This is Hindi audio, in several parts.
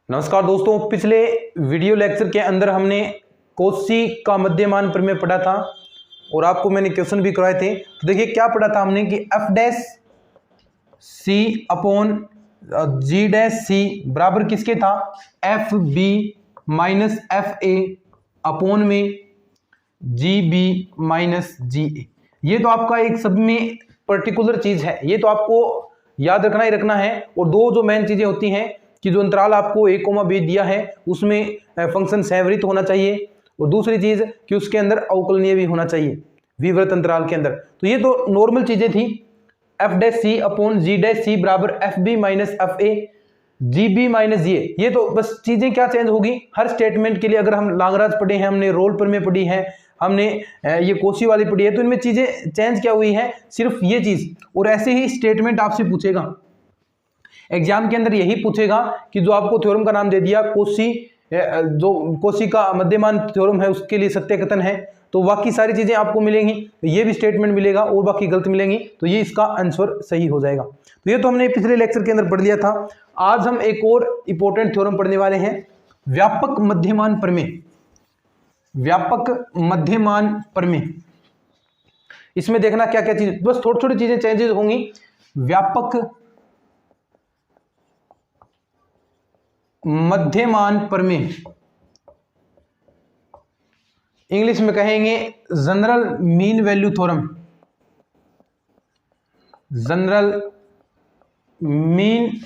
नमस्कार दोस्तों, पिछले वीडियो लेक्चर के अंदर हमने कोशी का मध्यमान प्रमेय पढ़ा था और आपको मैंने क्वेश्चन भी करवाए थे। तो देखिए क्या पढ़ा था हमने कि एफ डैश सी अपॉन जी डैश सी बराबर किसके था, F B minus F A upon में G b minus g a. ये तो आपका एक सब में पर्टिकुलर चीज है, ये तो आपको याद रखना ही रखना है। और दो जो मेन चीजें होती हैं कि जो अंतराल आपको a, b दिया है उसमें फंक्शन सैवृत होना चाहिए, और दूसरी चीज कि उसके अंदर अवकलनीय भी होना चाहिए विवृत अंतराल के अंदर। तो ये तो नॉर्मल चीजें थी, एफ डैश सी अपॉन जी डैश सी बराबर F B minus F a ji b minus g a. ये तो बस चीजें क्या चेंज होगी हर स्टेटमेंट के लिए। अगर हम लांगराज पढ़े हैं, हमने रोल प्रमेय पढ़ी है, हमने ये कोशी वाली पढ़ी है, तो इनमें चीजें चेंज क्या हुई है, सिर्फ ये चीज। और ऐसे ही स्टेटमेंट आपसे पूछेगा एग्जाम के अंदर, यही पूछेगा कि जो आपको थ्योरम का नाम दे दिया कोशी, जो कोशी का मध्यमान थ्योरम है उसके लिए सत्य कथन है, तो बाकी सारी चीजें आपको मिलेंगी, ये भी स्टेटमेंट मिलेगा और बाकी गलत मिलेंगी, तो ये इसका आंसर सही हो जाएगा। तो ये तो हमने पिछले लेक्चर के अंदर पढ़ लिया था। आज हम एक और इंपॉर्टेंट थ्योरम पढ़ने वाले हैं, व्यापक मध्यमान प्रमेय। व्यापक मध्यमान प्रमेय, इसमें देखना क्या क्या चीज, बस थोड़ी थोड़ी चीजें चेंजेस होंगी। व्यापक मध्यमान प्रमेय, इंग्लिश में कहेंगे general mean value theorem, general mean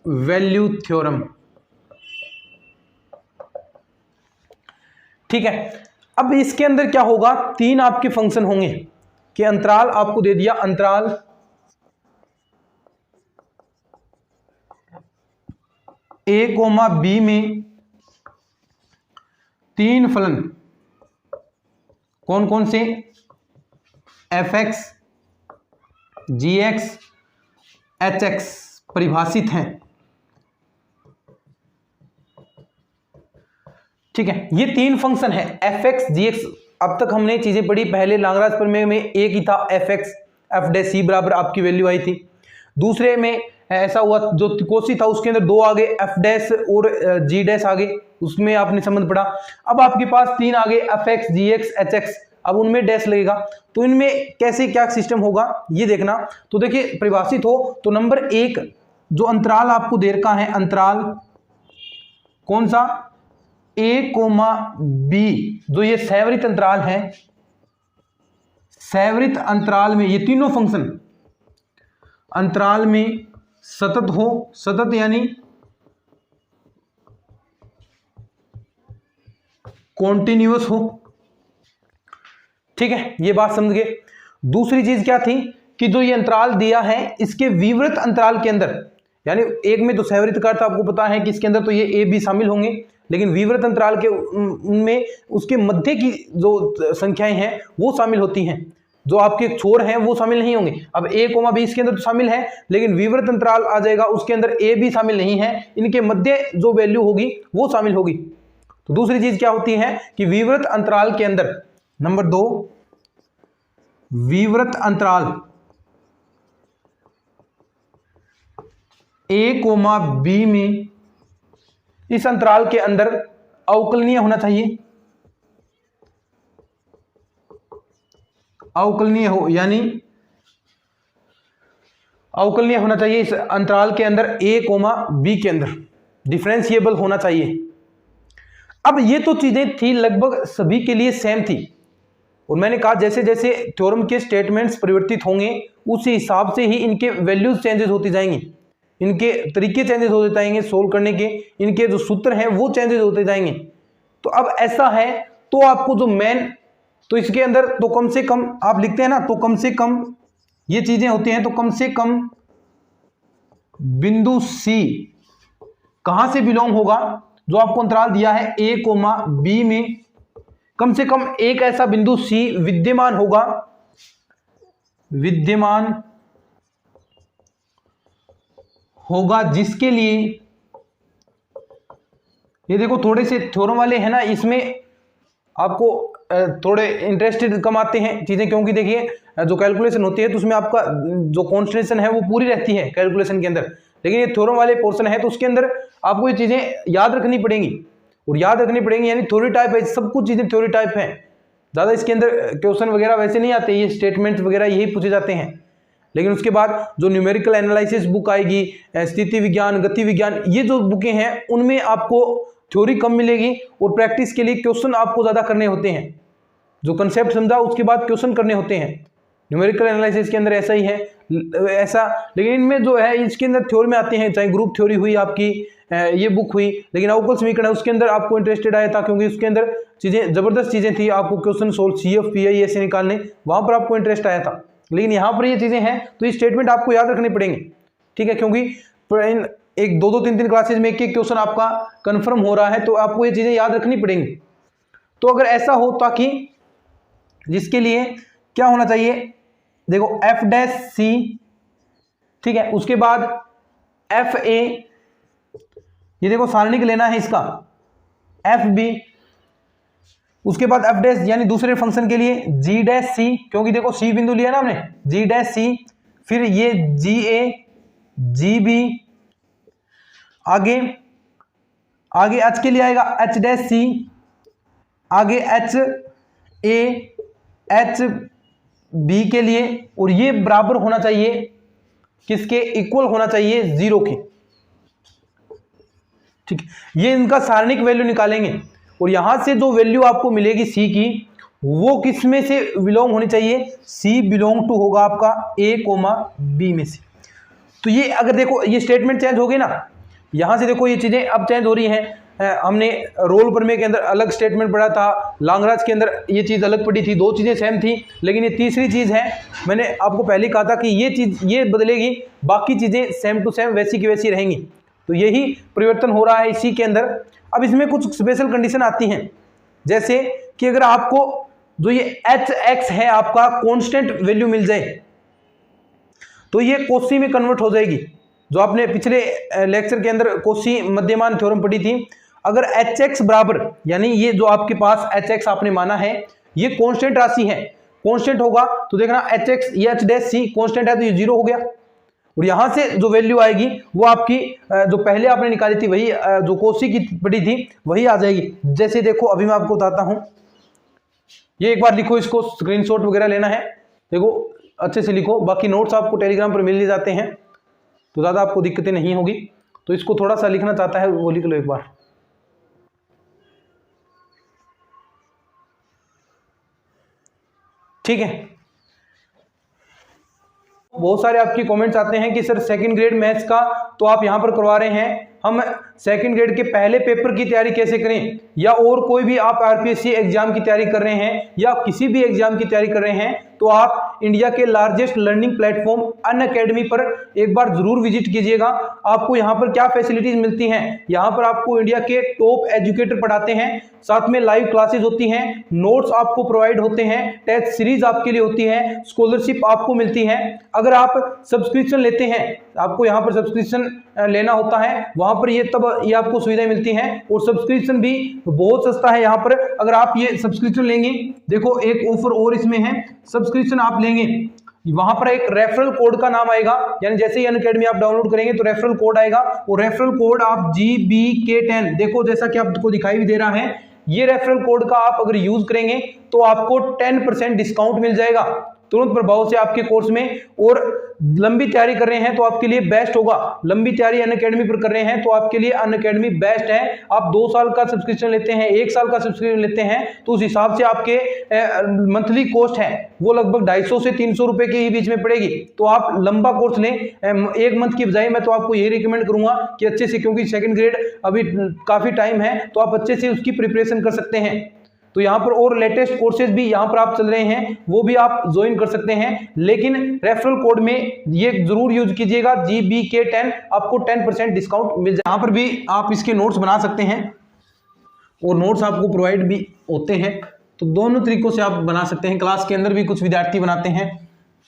value theorem. ठीक है, अब इसके अंदर क्या होगा, तीन आपके फंक्शन होंगे कि अंतराल आपको दे दिया, अंतराल ए कोमा बी में तीन फलन, कौन कौन से, एफ एक्स जी एक्स एच एक्स परिभाषित हैं। ठीक है, ये तीन फंक्शन है एफ एक्स जी एक्स। अब तक हमने चीजें पढ़ी, पहले लांगराज प्रमेय में एक ही था एफ एक्स, एफ डैश सी बराबर आपकी वैल्यू आई थी। दूसरे में ऐसा हुआ जो कोशी था उसके अंदर दो आ गए, एफ डैश और जी डैश आ गए, उसमें आपने संबंध पढ़ा। अब आपके पास तीन आ गए, एफ एक्स जी एक्स एच एक्स, अब उनमें डैश लगेगा। तो इनमें कैसे क्या सिस्टम होगा ये देखना। तो देखिए परिभाषित हो तो नंबर एक जो अंतराल आपको दे रखा है, अंतराल कौन सा, ए कोमा बी, जो ये सैवृत अंतराल है, सैवृत अंतराल में ये तीनों फंक्शन अंतराल में सतत हो, सतत यानी कॉन्टिन्यूअस हो। ठीक है, ये बात समझ गए। दूसरी चीज क्या थी कि जो ये अंतराल दिया है इसके विवृत अंतराल के अंदर, यानी एक में तो सैवृत का अर्थ आपको पता है कि इसके अंदर तो ये ए बी शामिल होंगे, लेकिन विवृत अंतराल के उनमें उसके मध्य की जो संख्याएं हैं वो शामिल होती हैं, जो आपके छोर हैं वो शामिल नहीं होंगे। अब ए कोमा बी इसके अंदर तो शामिल है, लेकिन विवृत अंतराल आ जाएगा उसके अंदर ए बी शामिल नहीं है, इनके मध्य जो वैल्यू होगी वो शामिल होगी। तो दूसरी चीज क्या होती है कि विवृत अंतराल के अंदर, नंबर दो, विवृत अंतराल ए कोमा बी में, इस अंतराल के अंदर अवकलनीय होना चाहिए, अवकलनीय हो, यानी अवकलनीय होना चाहिए इस अंतराल के अंदर ए कोमा बी के अंदर, डिफरेंशिएबल होना चाहिए। अब ये तो चीजें थी लगभग सभी के लिए सेम थी, और मैंने कहा जैसे जैसे थ्योरम के स्टेटमेंट्स परिवर्तित होंगे उसी हिसाब से ही इनके वैल्यूज चेंजेस होती जाएंगी, इनके तरीके चेंजेस होते जाएंगे सोल्व करने के, इनके जो सूत्र हैं वो चेंजेस होते जाएंगे। तो अब ऐसा है तो आपको जो मेन, तो इसके अंदर तो कम से कम आप लिखते हैं ना, तो कम से कम ये चीजें होती हैं, तो कम से कम बिंदु सी कहां से बिलोंग होगा, जो आपको अंतराल दिया है ए कोमा बी में कम से कम एक ऐसा बिंदु सी विद्यमान होगा, विद्यमान होगा जिसके लिए, ये देखो थोड़े से थ्योरम वाले हैं ना, इसमें आपको थोड़े इंटरेस्टेड कम आते हैं चीजें, क्योंकि देखिए जो कैलकुलेशन होती है तो उसमें आपका जो कॉन्स्टेंटेशन है वो पूरी रहती है कैलकुलेशन के अंदर, लेकिन ये थ्योरम वाले पोर्शन है तो उसके अंदर आपको ये चीजें याद रखनी पड़ेंगी, और याद रखनी पड़ेंगी, यानी थ्योरी टाइप है, सब कुछ चीजें थ्योरी टाइप है, ज्यादा इसके अंदर क्वेश्चन वगैरह वैसे नहीं आते, ये स्टेटमेंट्स वगैरह यही पूछे जाते हैं। लेकिन उसके बाद जो न्यूमेरिकल एनालिसिस बुक आएगी, स्थिति विज्ञान, गति विज्ञान, ये जो बुकें हैं उनमें आपको थ्योरी कम मिलेगी और प्रैक्टिस के लिए क्वेश्चन आपको ज्यादा करने होते हैं। जो कंसेप्ट समझा उसके बाद क्वेश्चन करने होते हैं। न्यूमेरिकल एनालिसिस के अंदर ऐसा ही है, ऐसा, लेकिन इनमें जो है इसके अंदर थ्योरी में आते हैं, चाहे ग्रुप थ्योरी हुई आपकी, ये बुक हुई, लेकिन अवकल समीकरण उसके अंदर आपको इंटरेस्टेड आया था क्योंकि उसके अंदर चीजें जबरदस्त चीजें थी, आपको क्वेश्चन सोल्व CF PI ऐसे निकालने, वहां पर आपको इंटरेस्ट आया था। लेकिन यहाँ पर ये चीजें हैं तो ये स्टेटमेंट आपको याद रखने पड़ेंगे, ठीक है, क्योंकि एक 2-2 3-3 क्लासेज में एक क्वेश्चन आपका कंफर्म हो रहा है तो आपको ये चीजें याद रखनी पड़ेंगी। तो अगर ऐसा हो ताकि जिसके लिए क्या होना चाहिए, देखो F'C, ठीक है, उसके बाद FA, ये देखो सारणिक लेना है इसका, FB, उसके बाद F' यानी दूसरे फंक्शन के लिए G'C, क्योंकि देखो C बिंदु लिया ना हमने, G'C, फिर ये GA, GB, आगे आगे H के लिए आएगा H'C, आगे HA, HB के लिए, और ये बराबर होना चाहिए किसके, इक्वल होना चाहिए 0 के, ठीक है। ये इनका सारणिक वैल्यू निकालेंगे और यहां से जो वैल्यू आपको मिलेगी C की, वो किस में से बिलोंग होनी चाहिए, C बिलोंग टू होगा आपका A, B में से। तो ये अगर देखो ये स्टेटमेंट चेंज हो गई ना, यहां से देखो ये चीजें अब चेंज हो रही हैं। हमने रोल प्रमेय के अंदर अलग स्टेटमेंट पढ़ा था, लांगराज के अंदर ये चीज अलग पड़ी थी, 2 चीजें सेम थी, लेकिन ये तीसरी चीज है, मैंने आपको पहले कहा था कि ये चीज ये बदलेगी, बाकी चीजें सेम टू सेम वैसी की वैसी रहेंगी। तो यही परिवर्तन हो रहा है इसी के अंदर। अब इसमें कुछ स्पेशल कंडीशन आती हैं, जैसे कि अगर आपको जो ये HX है आपका कांस्टेंट वैल्यू मिल जाए तो ये कोशी में कन्वर्ट हो जाएगी। जो आपने पिछले लेक्चर के अंदर कोशी मध्यमान थ्योरम पढ़ी थी, अगर HX बराबर, यानी ये जो आपके पास HX आपने माना है ये कांस्टेंट राशि है, कांस्टेंट होगा तो देखना HX ये H'C कांस्टेंट है तो ये 0 हो गया, और यहां से जो वैल्यू आएगी वो आपकी जो पहले आपने निकाली थी वही जो कोशी की पड़ी थी वही आ जाएगी। जैसे देखो अभी मैं आपको बताता हूं, ये एक बार लिखो, इसको स्क्रीनशॉट वगैरह लेना है, देखो अच्छे से लिखो, बाकी नोट्स आपको टेलीग्राम पर मिल जाते हैं तो ज़्यादा आपको दिक्कतें नहीं होगी। तो इसको थोड़ा सा लिखना चाहता है वो लिख लो एक बार, ठीक है। बहुत सारे आपके कमेंट्स आते हैं कि सर सेकंड ग्रेड मैथ्स का तो आप यहां पर करवा रहे हैं, हम सेकंड ग्रेड के पहले पेपर की तैयारी कैसे करें, या और कोई भी आप RPSC एग्जाम की तैयारी कर रहे हैं या किसी भी एग्जाम की तैयारी कर रहे हैं तो आप इंडिया के लार्जेस्ट लर्निंग प्लेटफॉर्म अनअकैडमी पर एक बार जरूर विजिट कीजिएगा। आपको यहाँ पर क्या फैसिलिटीज मिलती हैं, यहाँ पर आपको इंडिया के टॉप एजुकेटर पढ़ाते हैं, साथ में लाइव क्लासेस होती हैं, नोट्स आपको प्रोवाइड होते हैं, टेस्ट सीरीज आपके लिए होती है, स्कॉलरशिप आपको मिलती है। अगर आप सब्सक्रिप्शन लेते हैं, आपको यहाँ पर सब्सक्रिप्शन लेना होता है, वहां पर ये तब ये आपको सुविधाएं मिलती हैं, और सब्सक्रिप्शन भी बहुत सस्ता है यहाँ पर। अगर आप ये सब्सक्रिप्शन लेंगे, देखो एक ऑफर और इसमें है, सब्सक्रिप्शन आप लेंगे वहां पर एक रेफरल कोड का नाम आएगा, यानी जैसे ही अनअकैडमी आप डाउनलोड करेंगे तो रेफरल कोड आएगा, और रेफरल कोड आप GBK10, देखो जैसा कि आपको दिखाई भी दे रहा है, ये रेफरल कोड का आप अगर यूज करेंगे तो आपको 10% डिस्काउंट मिल जाएगा तुरंत प्रभाव से आपके कोर्स में। और लंबी तैयारी कर रहे हैं तो आपके लिए बेस्ट होगा, लंबी तैयारी अनअकैडमी पर कर रहे हैं तो आपके लिए अनअकैडमी बेस्ट है। आप 2 साल का सब्सक्रिप्शन लेते हैं, 1 साल का सब्सक्रिप्शन लेते हैं तो उस हिसाब से आपके मंथली कॉस्ट है वो लगभग 250 से 300 रुपए के ही बीच में पड़ेगी। तो आप लंबा कोर्स लें, 1 मंथ की बजाय मैं तो आपको यही रिकमेंड करूंगा कि अच्छे से, क्योंकि सेकंड ग्रेड अभी काफी टाइम है तो आप अच्छे से उसकी प्रिपरेशन कर सकते हैं। तो यहाँ पर और लेटेस्ट कोर्सेज भी यहाँ पर आप चल रहे हैं वो भी आप ज्वाइन कर सकते हैं, लेकिन रेफरल कोड में ये जरूर यूज कीजिएगा GBK10, आपको 10% डिस्काउंट मिल जाए। यहाँ पर भी आप इसके नोट्स बना सकते हैं और नोट्स आपको प्रोवाइड भी होते हैं, तो दोनों तरीकों से आप बना सकते हैं। क्लास के अंदर भी कुछ विद्यार्थी बनाते हैं,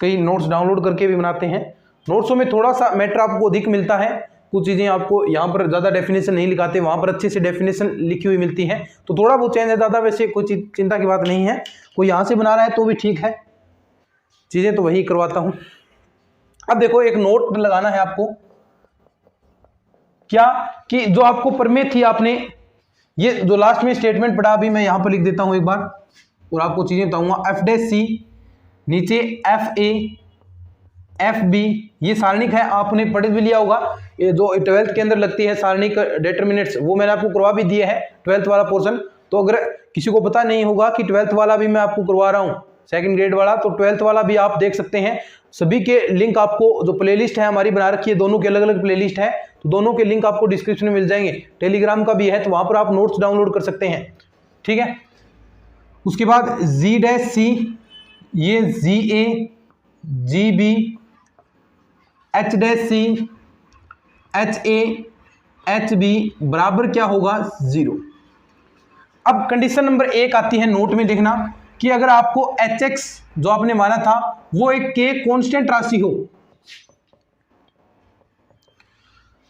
कई नोट्स डाउनलोड करके भी बनाते हैं। नोट्सों में थोड़ा सा मैटर आपको अधिक मिलता है, कुछ चीज़ें आपको यहाँ पर ज़्यादा डेफिनेशन नहीं लिखाते, वहाँ पर अच्छे से डेफिनेशन लिखी हुई मिलती है, तो थोड़ा बहुत चेंज है, ज़्यादा वैसे कोई चिंता की बात नहीं है। कोई यहाँ से बना रहा है तो भी ठीक है, चीज़ें तो वही करवाता हूँ। अब देखो एक नोट लगाना है आपको, क्या कि जो आपको प्रमेय थी, आपने ये जो लास्ट में स्टेटमेंट पढ़ा, अभी मैं यहां पर लिख देता हूं एक बार और आपको चीजें बताऊंगा। एफ डैश सी, नीचे एफ ए, एफ बी, ये सारणिक है, आपने पढ़ भी लिया होगा। ये जो 12th के अंदर लगती है सारणिक डिटरमिनेंट्स, वो मैंने आपको करवा भी दिए है 12th वाला पोर्शन। तो अगर किसी को पता नहीं होगा कि 12th वाला भी मैं आपको करवा रहा हूँ, सेकंड ग्रेड वाला, तो 12th वाला भी आप देख सकते हैं। सभी के लिंक आपको, जो प्लेलिस्ट है हमारी बना रखी है, दोनों के अलग अलग प्लेलिस्ट है, तो दोनों के लिंक आपको डिस्क्रिप्शन में मिल जाएंगे। टेलीग्राम का भी है, तो वहां पर आप नोट्स डाउनलोड कर सकते हैं, ठीक है। उसके बाद जी डैश सी, ये g A, ji b, h dash C, H A, H b बराबर क्या होगा 0। अब कंडीशन नंबर 1 आती है, नोट में देखना कि अगर आपको एच एक्स जो आपने माना था वो एक के कांस्टेंट राशि हो।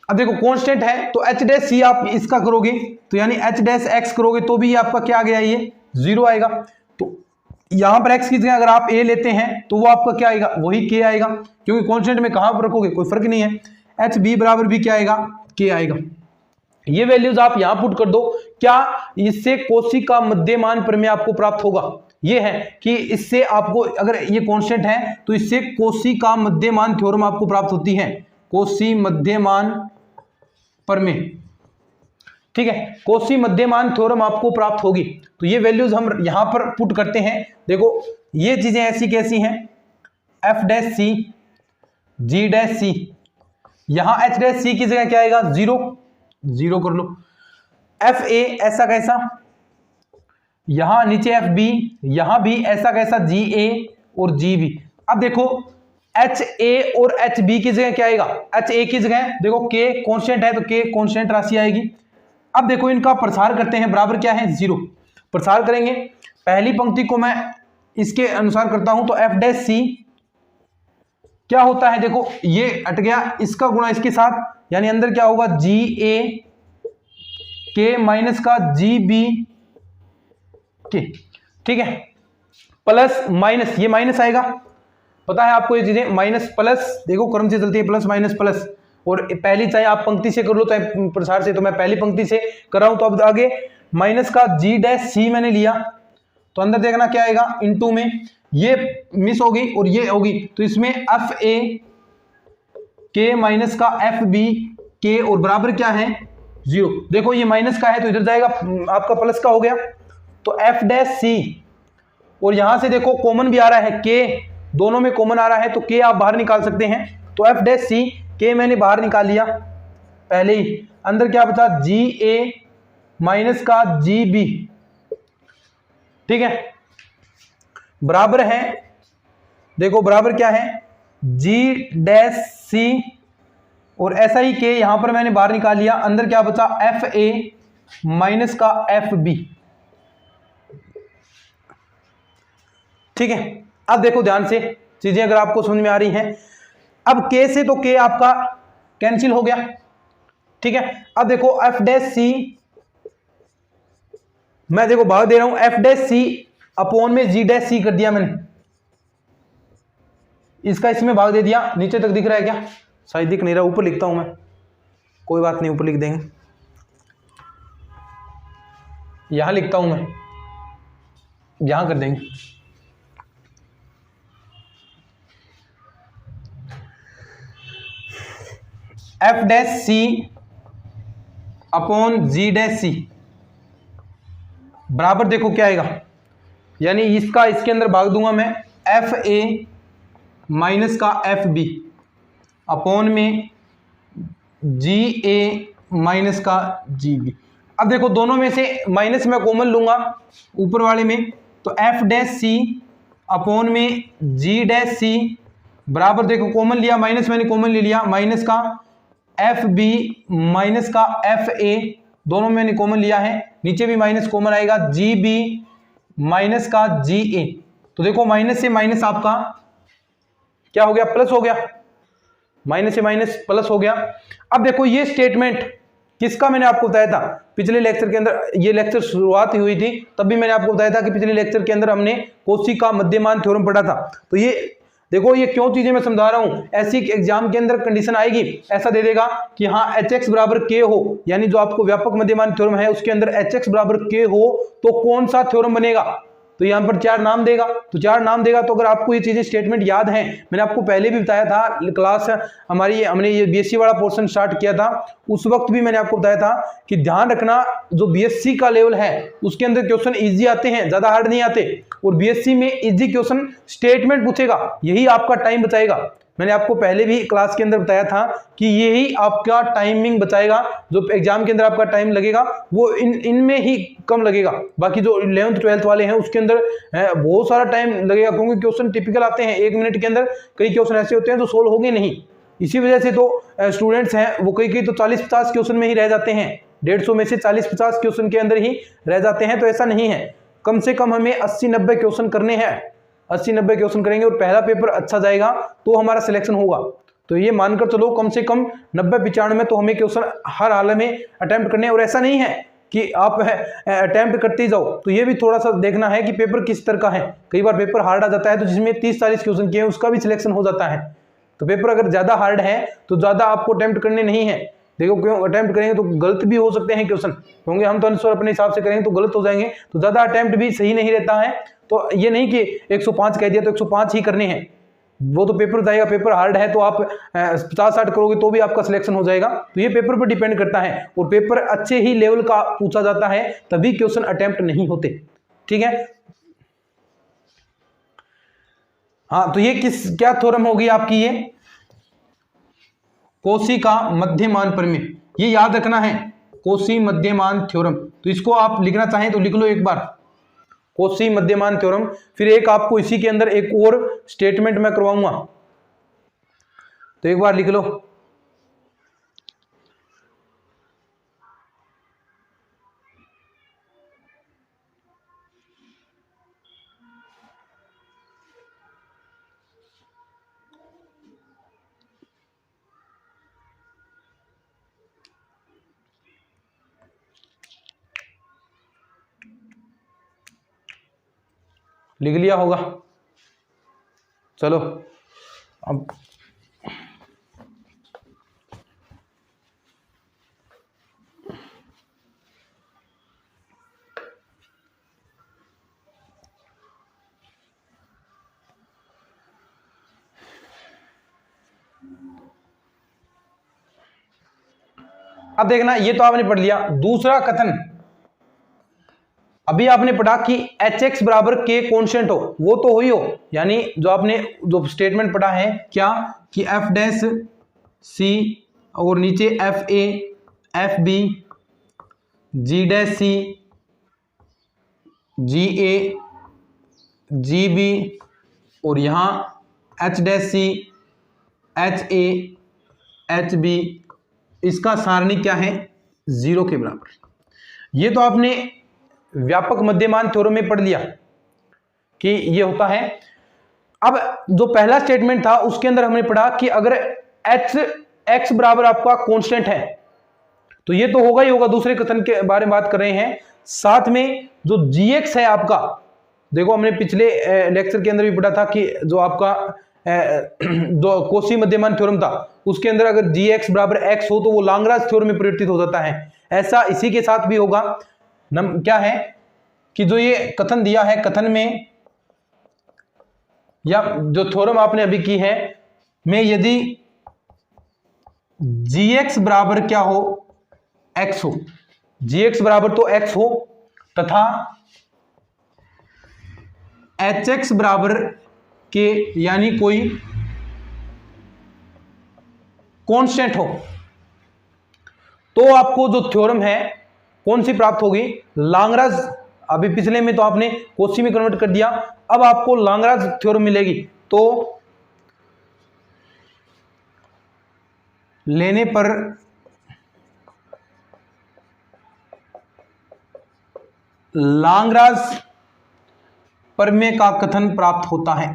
अब देखो कांस्टेंट है तो एच डैश सी आप इसका करोगे तो यानी एच डैश एक्स करोगे तो भी आपका क्या आ गया, ये 0 आएगा। तो यहां पर एक्स की जगह अगर आप ए लेते हैं तो वो आपका क्या आएगा, वही के आएगा, क्योंकि कांस्टेंट में कहां पर रखोगे, कोई फर्क नहीं है। एच बी बराबर भी क्या आएगा, के आएगा। ये वैल्यूज आप यहां पुट कर दो, क्या इससे कोशी का मध्यमान प्रमेय आपको प्राप्त होगा। ये है कि इससे आपको, अगर ये कांस्टेंट है तो इससे कोशी का मध्यमान थ्योरम आपको प्राप्त होती है, कोशी मध्यमान प्रमेय, ठीक है। कोशी मध्यमान थ्योरम आपको प्राप्त होगी। तो ये वैल्यूज हम यहां पर पुट करते हैं। देखो ये चीजें ऐसी कैसी हैं, एफ डैश सी, जी डैश सी, यहां एच डैश सी की जगह क्या आएगा, 0 कर लो। एफ ए ऐसा कैसा, यहां नीचे एफ बी, यहां भी ऐसा कैसा, जी ए और जी बी। अब देखो एच ए और एच बी की जगह क्या आएगा, एच ए की जगह देखो के कांस्टेंट है तो के कांस्टेंट राशि आएगी। अब देखो इनका प्रसार करते हैं, बराबर क्या है 0। प्रसार करेंगे, पहली पंक्ति को मैं इसके अनुसार करता हूं तो एफ डैश सी क्या होता है, देखो ये हट गया, इसका गुणा इसके साथ, यानी अंदर क्या होगा, जी ए के माइनस का जी बी के, ठीक है, प्लस माइनस, ये माइनस आएगा, पता है आपको ये चीजें, माइनस प्लस, देखो क्रम से चलती है, प्लस माइनस प्लस। और पहली चाहे आप पंक्ति से कर लो चाहे प्रसार से, तो मैं पहली पंक्ति से कर रहा हूं। तो अब आगे माइनस का जी डैश सी मैंने लिया, तो अंदर देखना क्या आएगा, इनटू में ये मिस होगी और ये होगी, तो इसमें एफ ए के माइनस का एफ बी के और बराबर क्या है 0। देखो ये माइनस का है तो इधर जाएगा, आपका प्लस का हो गया। तो एफ डैश सी, और यहां से देखो कॉमन भी आ रहा है, के दोनों में कॉमन आ रहा है, तो के आप बाहर निकाल सकते हैं। तो एफ डैश सी के मैंने बाहर निकाल लिया पहले ही, अंदर क्या बचा, जी ए माइनस का जी बी, ठीक है, बराबर है, देखो बराबर क्या है, जी डैश सी, और ऐसा ही के यहां पर मैंने बाहर निकाल लिया, अंदर क्या बचा, एफ ए माइनस का एफ बी, ठीक है। अब देखो ध्यान से चीजें अगर आपको समझ में आ रही हैं, अब के से तो के आपका कैंसिल हो गया, ठीक है। अब देखो एफ डैश सी, मैं देखो भाग दे रहा हूं, एफ डैश सी अपॉन में जी डैश सी कर दिया मैंने, इसका इसमें भाग दे दिया। नीचे तक दिख रहा है क्या, शायद दिख नहीं रहा, ऊपर लिखता हूं मैं, कोई बात नहीं ऊपर लिख देंगे, यहां लिखता हूं मैं, यहां कर देंगे। एफ डैश सी अपॉन जी डैश सी बराबर देखो क्या आएगा, यानी इसका इसके अंदर भाग दूंगा मैं, एफ ए माइनस का एफ बी अपॉन में जी ए माइनस का जी बी। अब देखो दोनों में से माइनस मैं कॉमन लूंगा ऊपर वाले में, तो एफ डैश सी अपॉन में जी डैश सी बराबर, देखो कॉमन लिया, माइनस मैंने कॉमन ले लिया, माइनस का एफ बी माइनस का एफ ए, दोनों मैंने कॉमन लिया है, नीचे भी माइनस कॉमन आएगा, जी बी माइनस का जी ए। तो देखो माइनस से माइनस आपका क्या हो गया, प्लस हो गया, माइनस से माइनस प्लस हो गया। अब देखो ये स्टेटमेंट किसका मैंने आपको बताया था पिछले लेक्चर के अंदर, ये लेक्चर शुरुआत हुई थी तब भी मैंने आपको बताया था कि पिछले लेक्चर के अंदर हमने कोशी का मध्यमान थ्योरम पढ़ा था। तो ये देखो ये क्यों चीजें मैं समझा रहा हूं, ऐसी एग्जाम के अंदर कंडीशन आएगी, ऐसा दे देगा कि हाँ एच एक्स बराबर के हो, यानी जो आपको व्यापक मध्यमान थ्योरम है उसके अंदर एच एक्स बराबर के हो तो कौन सा थ्योरम बनेगा, तो यहां पर 4 नाम देगा, तो 4 नाम देगा। तो अगर आपको ये चीजें स्टेटमेंट याद हैं, मैंने आपको पहले भी बताया था, क्लास हमारी हमने ये बीएससी वाला पोर्शन स्टार्ट किया था, उस वक्त भी मैंने आपको बताया था कि ध्यान रखना जो बीएससी का लेवल है उसके अंदर क्वेश्चन इजी आते हैं, ज्यादा हार्ड नहीं आते, और बीएससी में इजी क्वेश्चन स्टेटमेंट पूछेगा, यही आपका टाइम बचाएगा। मैंने आपको पहले भी क्लास के अंदर बताया था कि यही आपका टाइमिंग बचाएगा, जो एग्जाम के अंदर आपका टाइम लगेगा वो इनमें ही कम लगेगा। बाकी जो 11th 12th वाले हैं उसके अंदर बहुत सारा टाइम लगेगा, क्योंकि क्वेश्चन टिपिकल आते हैं 1 मिनट के अंदर, कई क्वेश्चन ऐसे होते हैं जो सोल्व होंगे नहीं। इसी वजह से तो स्टूडेंट्स हैं वो कई तो 40-50 क्वेश्चन में ही रह जाते हैं, 150 में से 40-50 क्वेश्चन के अंदर ही रह जाते हैं। तो ऐसा नहीं है, कम से कम हमें 80-90 क्वेश्चन करने हैं, 80-90 क्वेश्चन करेंगे और पहला पेपर अच्छा जाएगा तो हमारा सिलेक्शन होगा। तो ये मानकर चलो कम से कम 90-95 तो हमें क्वेश्चन हर हाल में अटेम्प्ट करने हैं। और ऐसा नहीं है कि आप अटेम्प्ट करते ही जाओ, तो ये भी थोड़ा सा देखना है कि पेपर किस तरह का है। कई बार पेपर हार्ड आ जाता है तो जिसमें 30-40 क्वेश्चन किए हैं उसका भी सिलेक्शन हो जाता है। तो पेपर अगर ज्यादा हार्ड है तो ज्यादा आपको अटेम्प्ट करने नहीं है। देखो क्यों अटेम्प्ट करेंगे तो गलत भी हो सकते हैं क्वेश्चन, क्योंकि हम तो अनुसार अपने हिसाब से करेंगे तो गलत हो जाएंगे, तो ज्यादा अटेम्प्ट भी सही नहीं रहता है। तो ये नहीं कि 105 कह दिया तो 105 ही करने हैं, वो तो पेपर जाएगा, पेपर हार्ड है तो आप 50-60 करोगे तो भी आपका सिलेक्शन हो जाएगा। तो ये पेपर पर डिपेंड करता है, और पेपर अच्छे ही लेवल का पूछा जाता है तभी क्वेश्चन अटेम्प्ट नहीं होते। ठीक है, हाँ तो ये क्या थ्योरम होगी आपकी, ये कोशी का मध्यमान प्रमेय, ये याद रखना है, कोशी मध्यमान थ्योरम। तो इसको आप लिखना चाहें तो लिख लो एक बार, कोशी मध्यमान थ्योरम। फिर एक आपको इसी के अंदर एक और स्टेटमेंट मैं करवाऊंगा, तो एक बार लिख लो। लिख लिया होगा, चलो अब देखना, ये तो आपने पढ़ लिया। दूसरा कथन अभी आपने पढ़ा कि एच एक्स बराबर के कॉन्स्टेंट हो, वो तो हुई हो, यानी जो आपने जो स्टेटमेंट पढ़ा है क्या कि एफ डैश सी और नीचे F A F B G dash C G A ji B और यहां H dash C H A H B, इसका सारणी क्या है 0 के बराबर। ये तो आपने व्यापक मध्यमान थ्योरम में पढ़ लिया कि ये होता है। अब जो पहला स्टेटमेंट था उसके अंदर हमने पढ़ा कि अगर एच एक्स बराबर आपका कांस्टेंट है तो ये तो होगा ही होगा, दूसरे कथन के बारे में बात कर रहे हैं। साथ में जो जी एक्स है आपका, देखो हमने पिछले लेक्चर के अंदर भी पढ़ा था कि जो आपका जो कोशी मध्यमान थ्योरम था उसके अंदर अगर जी एक्स बराबर एक्स हो तो वो लांगराज थ्योरम में परिवर्तित हो जाता है। ऐसा इसी के साथ भी होगा। क्या है कि जो ये कथन दिया है, कथन में या जो थ्योरम आपने अभी की है में यदि जी एक्स बराबर क्या हो एक्स हो, जी एक्स बराबर तो एक्स हो तथा एच एक्स बराबर के यानी कोई कांस्टेंट हो, तो आपको जो थ्योरम है कौन सी प्राप्त होगी, लांगराज। अभी पिछले में तो आपने कोशी में कन्वर्ट कर दिया, अब आपको लांगराज थ्योरम मिलेगी। तो लेने पर लांगराज प्रमेय का कथन प्राप्त होता है।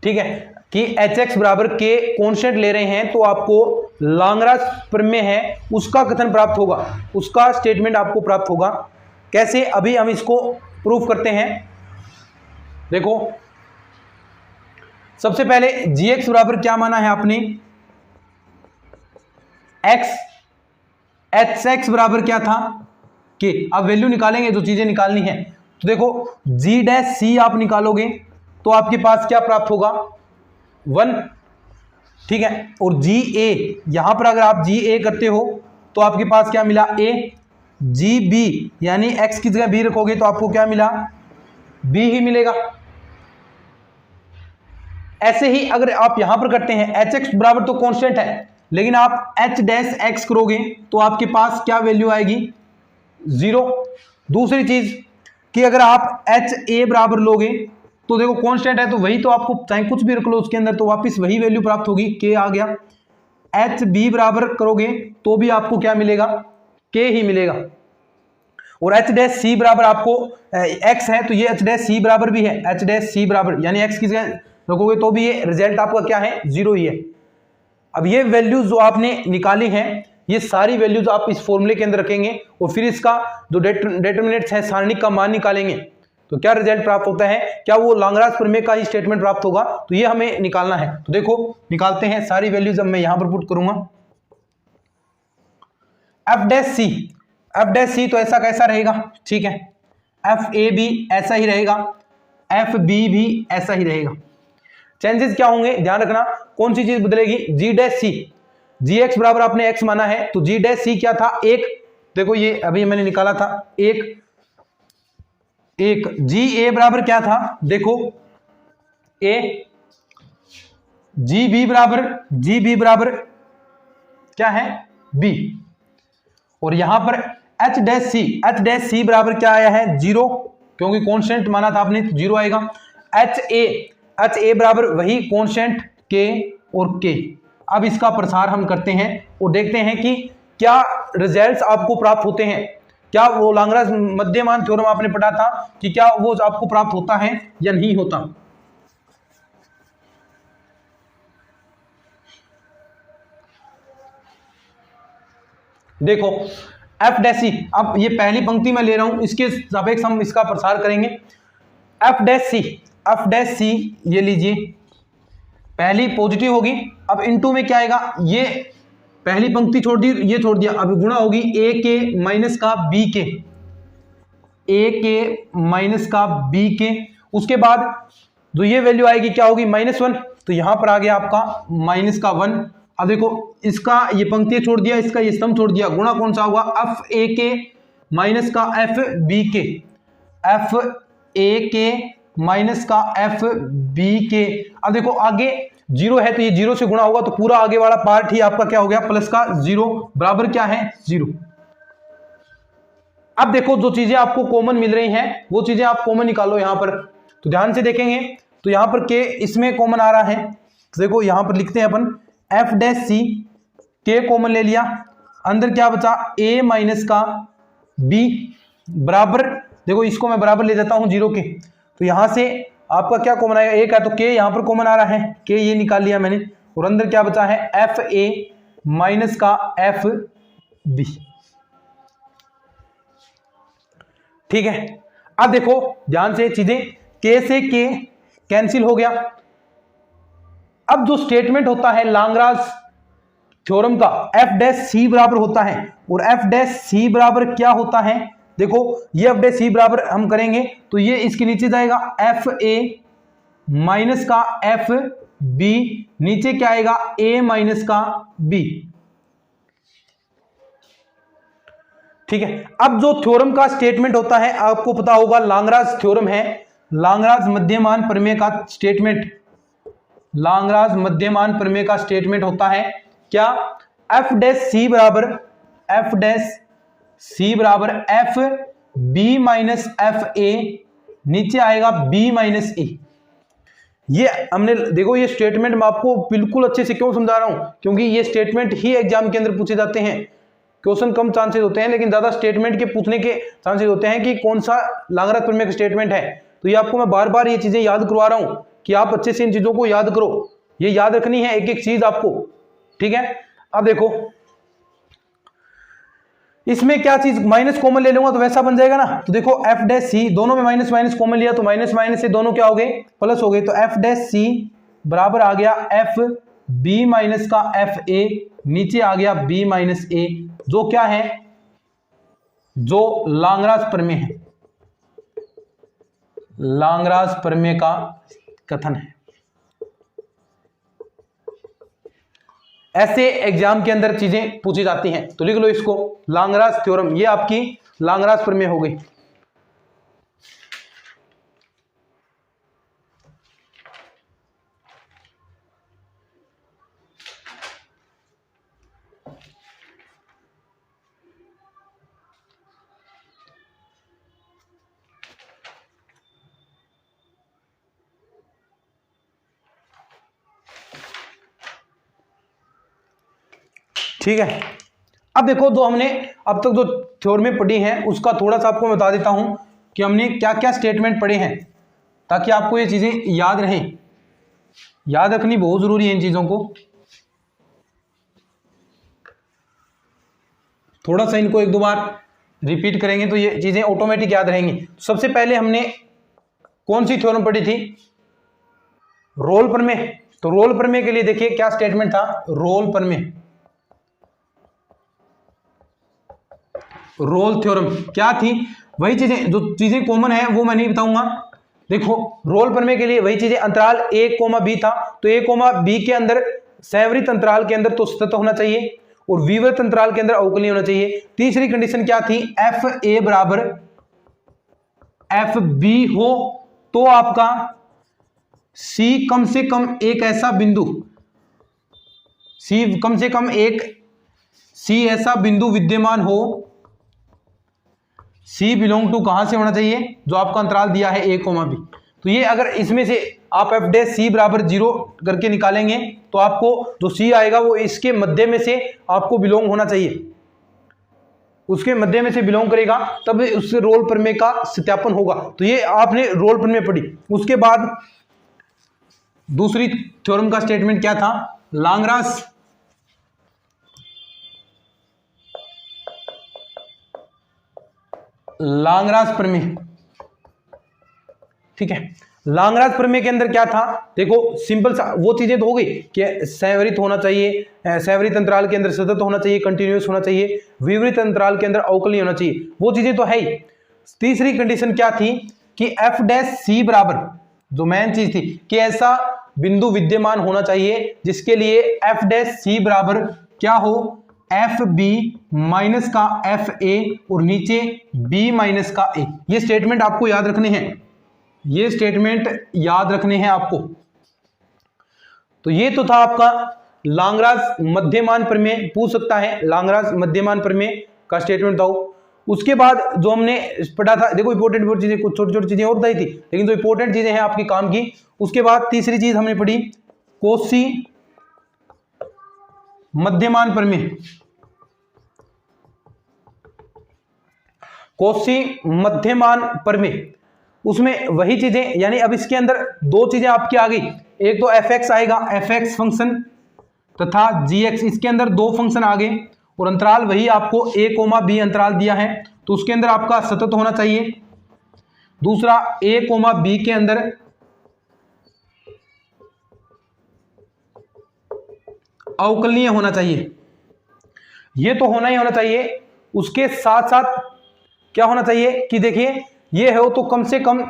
ठीक है कि एच एक्स बराबर के कॉन्स्टेंट ले रहे हैं तो आपको लाग्रांज प्रमेय है उसका कथन प्राप्त होगा, उसका स्टेटमेंट आपको प्राप्त होगा। कैसे, अभी हम इसको प्रूफ करते हैं। देखो सबसे पहले gx बराबर क्या माना है आपने, x, hx बराबर क्या था, k। अब वैल्यू निकालेंगे, जो चीजें निकालनी है। तो देखो g डैश c आप निकालोगे तो आपके पास क्या प्राप्त होगा, 1, ठीक है। और जी ए, यहां पर अगर आप जी ए करते हो तो आपके पास क्या मिला, a। जी बी यानी x की जगह b रखोगे तो आपको क्या मिला, b ही मिलेगा। ऐसे ही अगर आप यहां पर करते हैं एच एक्स बराबर तो कांस्टेंट है, लेकिन आप एच डैश एक्स करोगे तो आपके पास क्या वैल्यू आएगी, 0। दूसरी चीज कि अगर आप एच ए बराबर लोगे तो देखो कांस्टेंट है तो वही, तो आपको चाहे कुछ भी रख लो उसके अंदर तो वापस वही वैल्यू प्राप्त होगी, के आ गया। एच बी बराबर करोगे तो भी आपको क्या मिलेगा, के ही मिलेगा। और एच डैश सी बराबर आपको एक्स है तो ये एच डैश सी बराबर भी है, एच डैश सी बराबर यानी एक्स की जगह रखोगे तो भी ये रिजल्ट आपका क्या है, 0 ही है। अब ये वैल्यूज जो आपने निकाली हैं ये सारी वैल्यूज आप इस फॉर्मूले के अंदर रखेंगे और फिर इसका जो डिटरमिनेंट्स है सारणिक का मान निकालेंगे तो क्या रिजल्ट प्राप्त होता है, क्या वो लाग्रांज प्रमेय का ही स्टेटमेंट प्राप्त होगा, तो ये हमें निकालना है। तो देखो निकालते हैं, सारी वैल्यूज अब मैं यहां पर पुट करूंगा। एफ डैश सी तो ऐसा कैसा रहेगा, ठीक है। एफ ए भी ऐसा ही रहेगा, एफ बी भी ऐसा ही रहेगा। चेंजेस क्या होंगे ध्यान रखना, कौन सी चीज बदलेगी, जी डैश सी, जी एक्स बराबर आपने एक्स माना है तो जी डैश सी क्या था, 1। देखो ये अभी मैंने निकाला था 1। जी ए बराबर क्या था, देखो ए। जी बी बराबर क्या है, बी। और यहां पर एच डैश सी बराबर क्या आया है, 0, क्योंकि कांस्टेंट माना था आपने, 0 आएगा। एच ए बराबर वही कांस्टेंट के और के। अब इसका प्रसार हम करते हैं और देखते हैं कि क्या रिजल्ट्स आपको प्राप्त होते हैं, क्या वो लाग्रांज मध्यमान थ्योरम आपने पढ़ा था कि क्या वो आपको प्राप्त होता है या नहीं होता। देखो एफ डैश सी, अब ये पहली पंक्ति में ले रहा हूं, इसके सापेक्ष हम इसका प्रसार करेंगे। एफ डैश सी ये लीजिए, पहली पॉजिटिव होगी। अब इनटू में क्या आएगा, ये पहली पंक्ति छोड़ दी, ये छोड़ दिया, अब गुणा होगी ए के माइनस का बी के, ए के माइनस का बी के। उसके बाद जो ये वैल्यू आएगी क्या होगी, -1, तो यहां पर आ गया आपका माइनस का 1। अब देखो इसका ये पंक्ति छोड़ दिया, इसका ये स्तंभ छोड़ दिया, गुणा कौन सा होगा, एफ ए के माइनस का एफ बी के, एफ ए के माइनस का एफ बी के। अब देखो आगे 0 है तो ये 0 से गुणा होगा तो पूरा आगे वाला पार्ट ही आपका क्या हो गया, प्लस का 0 बराबर क्या है, 0। अब देखो जो चीजें आपको कॉमन मिल रही हैं वो चीजें आप कॉमन निकालो यहां पर। तो ध्यान से देखेंगे तो यहां पर के इसमें कॉमन आ रहा है, तो देखो यहां पर लिखते हैं अपन एफ डैश सी, के कॉमन ले लिया, अंदर क्या बचा, ए माइनस का बी बराबर, देखो इसको मैं बराबर ले जाता हूं 0 के, तो यहां से आपका क्या कॉमन आएगा, एक है तो के यहां पर कॉमन आ रहा है, के ये निकाल लिया मैंने, और अंदर क्या बचा है, एफ ए माइनस का एफ बी, ठीक है। अब देखो ध्यान से चीजें, के से के कैंसिल हो गया। अब जो स्टेटमेंट होता है लाग्रांज थ्योरम का, एफ डैश सी बराबर होता है, और एफ डैश सी बराबर क्या होता है, देखो ये एफ डैश सी बराबर हम करेंगे तो ये इसके नीचे जाएगा एफ ए माइनस का एफ बी, नीचे क्या आएगा, ए माइनस का बी, ठीक है। अब जो थ्योरम का स्टेटमेंट होता है आपको पता होगा, लाग्रांज थ्योरम है, लाग्रांज मध्यमान प्रमेय का स्टेटमेंट, लाग्रांज मध्यमान प्रमेय का स्टेटमेंट होता है क्या, एफ डैश सी बराबर F B minus F A, नीचे आएगा बी माइनस ए। ये हमने देखो ये स्टेटमेंट मैं आपको बिल्कुल अच्छे से क्यों समझा रहा हूं, क्योंकि ये स्टेटमेंट ही एग्जाम के अंदर पूछे जाते हैं। क्वेश्चन कम चांसेस होते हैं लेकिन ज्यादा स्टेटमेंट के पूछने के चांसेस होते हैं कि कौन सा लाग्रांज प्रमेय का स्टेटमेंट है। तो ये आपको मैं बार बार ये चीजें याद करवा रहा हूं कि आप अच्छे से इन चीजों को याद करो, ये याद रखनी है एक एक चीज आपको, ठीक है। अब देखो इसमें क्या चीज माइनस कॉमन ले लूंगा तो वैसा बन जाएगा ना। तो देखो एफ डैश सी, दोनों में माइनस माइनस कॉमन लिया तो माइनस माइनस से दोनों क्या हो गए, प्लस हो गए। तो एफ डैश सी बराबर आ गया एफ बी माइनस का एफ ए, नीचे आ गया बी माइनस ए, जो क्या है, जो लाग्रांज प्रमेय है, लाग्रांज प्रमेय का कथन है। ऐसे एग्जाम के अंदर चीजें पूछी जाती हैं, तो लिख लो इसको लाग्रांज थ्योरम, ये आपकी लाग्रांज प्रमेय हो गई। ठीक है, अब देखो जो हमने अब तक जो थ्योरमें पढ़ी हैं उसका थोड़ा सा आपको बता देता हूं कि हमने क्या क्या स्टेटमेंट पढ़े हैं, ताकि आपको ये चीजें याद रहें। याद रखनी बहुत जरूरी है इन चीजों को, थोड़ा सा इनको एक दो बार रिपीट करेंगे तो ये चीजें ऑटोमेटिक याद रहेंगी। सबसे पहले हमने कौन सी थ्योरम पढ़ी थी, रोल प्रमेय। तो रोल प्रमेय के लिए देखिए क्या स्टेटमेंट था, रोल प्रमेय, रोल थ्योरम क्या थी, वही चीजें जो चीजें कॉमन है वो मैं नहीं बताऊंगा। देखो रोल प्रमेय के लिए वही चीजें, अंतराल ए कोमा बी था, तो ए कोमा बी के अंदर सैवरित अंतराल के अंदर तो सतत होना चाहिए और विवर्त अंतराल के अंदर अवकलनीय होना चाहिए। तीसरी कंडीशन क्या थी, एफ ए बराबर एफ बी हो तो आपका सी कम से कम एक ऐसा बिंदु, सी कम से कम एक सी ऐसा बिंदु विद्यमान हो, सी बिलोंग टू कहां से होना चाहिए, जो आपका अंतराल दिया है ए कोमा बी। तो ये अगर इसमें से आप एफ डैश सी बराबर 0 करके निकालेंगे तो आपको जो सी आएगा वो इसके मध्य में से आपको बिलोंग होना चाहिए, उसके मध्य में से बिलोंग करेगा तब उससे रोल प्रमेय का सत्यापन होगा। तो ये आपने रोल प्रमेय पढ़ी। उसके बाद दूसरी थ्योरम का स्टेटमेंट क्या था, लाग्रांज लाग्रांज प्रमेय। ठीक है, लाग्रांज प्रमेय के अंदर क्या था, देखो सिंपल सा वो चीजें तो हो गई कि सैवरित होना चाहिए, सैवरित अंतराल के अंदर सतत होना चाहिए, कंटिन्यूअस होना चाहिए, विवरित अंतराल के अंदर अवकलनीय होना चाहिए, वो चीजें तो है ही। तीसरी कंडीशन क्या थी कि एफ डैश सी बराबर, जो मेन चीज थी कि ऐसा बिंदु विद्यमान होना चाहिए जिसके लिए एफ डैश सी बराबर क्या हो, एफ बी माइनस का एफ ए और नीचे बी माइनस का ए। ये स्टेटमेंट आपको याद रखने हैं, ये स्टेटमेंट याद रखने हैं आपको। तो ये तो था आपका लाग्रांज मध्यमान प्रमेय, पूछ सकता है लाग्रांज मध्यमान प्रमेय का स्टेटमेंट था। उसके बाद जो हमने पढ़ा था, देखो इंपॉर्टेंट चीजें कुछ छोटी छोटी चीजें और बताई थी, लेकिन जो इंपॉर्टेंट चीजें हैं आपकी काम की। उसके बाद तीसरी चीज हमने पढ़ी कोशी मध्यमान प्रमेय, कोशी मध्यमान प्रमेय, उसमें वही चीजें, यानी अब इसके अंदर दो चीजें आपकी आ गई, एक तो एफ एक्स आएगा, एफ एक्स फंक्शन तथा जी एक्स, इसके अंदर दो फंक्शन आ गए और अंतराल वही आपको ए कोमा बी अंतराल दिया है तो उसके अंदर आपका सतत होना चाहिए। दूसरा ए कोमा बी के अंदर अवकलनीय होना चाहिए, ये तो होना ही होना चाहिए। उसके साथ साथ क्या होना चाहिए कि देखिए ये हो तो कम से कम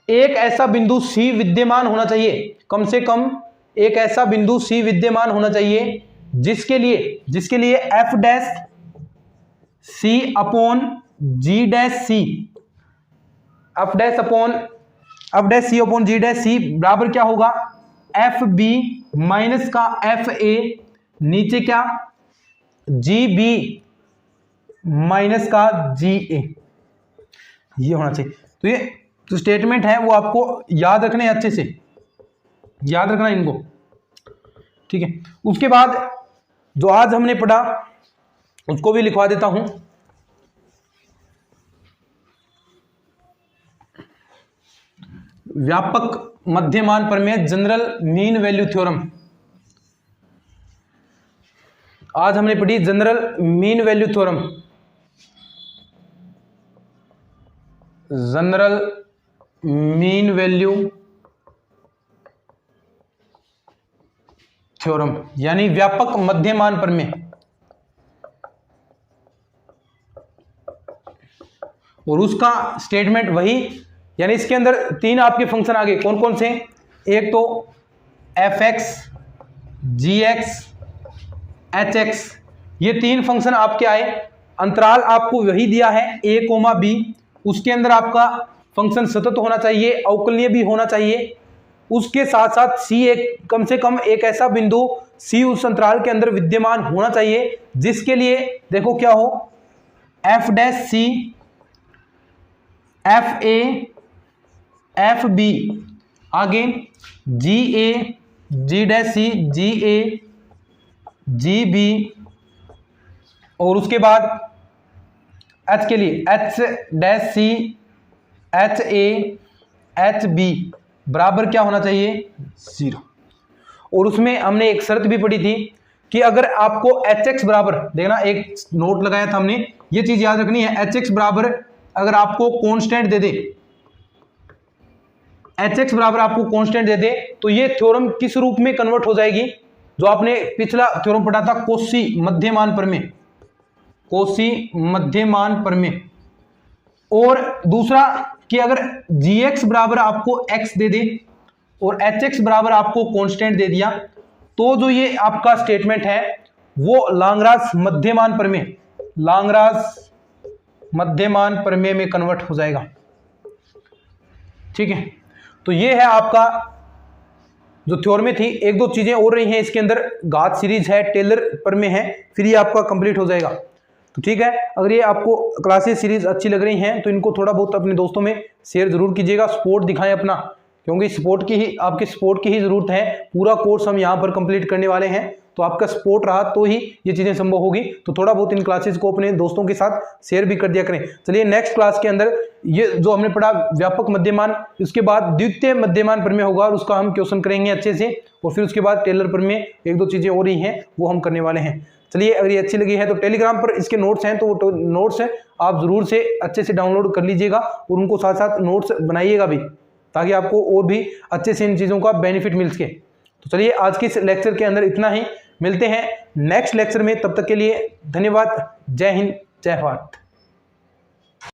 एक ऐसा बिंदु सी विद्यमान होना चाहिए, कम से कम एक ऐसा बिंदु सी विद्यमान होना चाहिए जिसके लिए एफ डैश सी अपॉन जी डैश सी, एफ डैश सी अपॉन जी डैश सी बराबर क्या होगा, एफ बी माइनस का एफ ए, नीचे क्या जी बी माइनस का जी ए, ये होना चाहिए। तो ये जो स्टेटमेंट है वो आपको याद रखने, अच्छे से याद रखना इनको। ठीक है, उसके बाद जो आज हमने पढ़ा उसको भी लिखवा देता हूं। व्यापक मध्यमान प्रमेय, जनरल मीन वैल्यू थ्योरम। आज हमने पढ़ी general mean value theorem, general mean value theorem यानी व्यापक मध्यमान प्रमेय। और उसका स्टेटमेंट वही, यानी इसके अंदर तीन आपके फंक्शन आ गए, कौन कौन से? एक तो f(x), g(x), h(x), ये तीन फंक्शन आपके आए। अंतराल आपको वही दिया है a, b, उसके अंदर आपका फंक्शन सतत होना चाहिए, अवकलनीय भी होना चाहिए। उसके साथ साथ c एक कम से कम एक ऐसा बिंदु c उस अंतराल के अंदर विद्यमान होना चाहिए जिसके लिए देखो क्या हो, f'(c), fa, fb, आगे ga, g'(c), ga, gb, और उसके बाद h के लिए h'(c), ha, hb बराबर क्या होना चाहिए? 0। और उसमें हमने एक शर्त भी पढ़ी थी कि अगर आपको hx बराबर, देखना एक नोट लगाया था हमने, ये चीज याद रखनी है, hx बराबर अगर आपको कांस्टेंट दे दे, hx बराबर आपको कांस्टेंट दे दे, तो ये थ्योरम किस रूप में कन्वर्ट हो जाएगी? जो आपने पिछला थ्योरम पढ़ा था, कॉची मध्यमान प्रमेय, कॉची मध्यमान प्रमेय। और दूसरा कि अगर gx बराबर आपको x दे दे और hx बराबर आपको कांस्टेंट दे दिया, तो जो ये आपका स्टेटमेंट है वो लाग्रांज मध्यमान प्रमेय, लाग्रांज मध्यमान प्रमेय में कन्वर्ट हो जाएगा। ठीक है, तो ये है आपका जो थ्योरम थी। एक दो चीजें और रही हैं इसके अंदर, घात सीरीज है, टेलर प्रमेय है, फिर ये आपका कंप्लीट हो जाएगा। तो ठीक है, अगर ये आपको क्लासेस सीरीज अच्छी लग रही हैं तो इनको थोड़ा बहुत अपने दोस्तों में शेयर जरूर कीजिएगा, सपोर्ट दिखाएं अपना, क्योंकि सपोर्ट की ही, आपके सपोर्ट की ही जरूरत है। पूरा कोर्स हम यहाँ पर कंप्लीट करने वाले हैं, तो आपका सपोर्ट रहा तो ही ये चीजें संभव होगी। तो थोड़ा बहुत इन क्लासेस को अपने दोस्तों के साथ शेयर भी कर दिया करें। चलिए नेक्स्ट क्लास के अंदर ये जो हमने पढ़ा व्यापक मध्यमान, उसके बाद द्वितीय मध्यमान प्रमेय होगा और उसका हम क्वेश्चन करेंगे अच्छे से, और फिर उसके बाद टेलर प्रमेय, एक दो चीजें और ही हैं वो हम करने वाले हैं। चलिए, अगर ये अच्छी लगी है तो टेलीग्राम पर इसके नोट्स हैं, तो वो नोट्स हैं आप जरूर से अच्छे से डाउनलोड कर लीजिएगा और उनको साथ साथ नोट्स बनाइएगा भी, ताकि आपको और भी अच्छे से इन चीज़ों का बेनिफिट मिल सके। तो चलिए, आज के इस लेक्चर के अंदर इतना ही, मिलते हैं नेक्स्ट लेक्चर में, तब तक के लिए धन्यवाद। जय हिंद, जय भारत।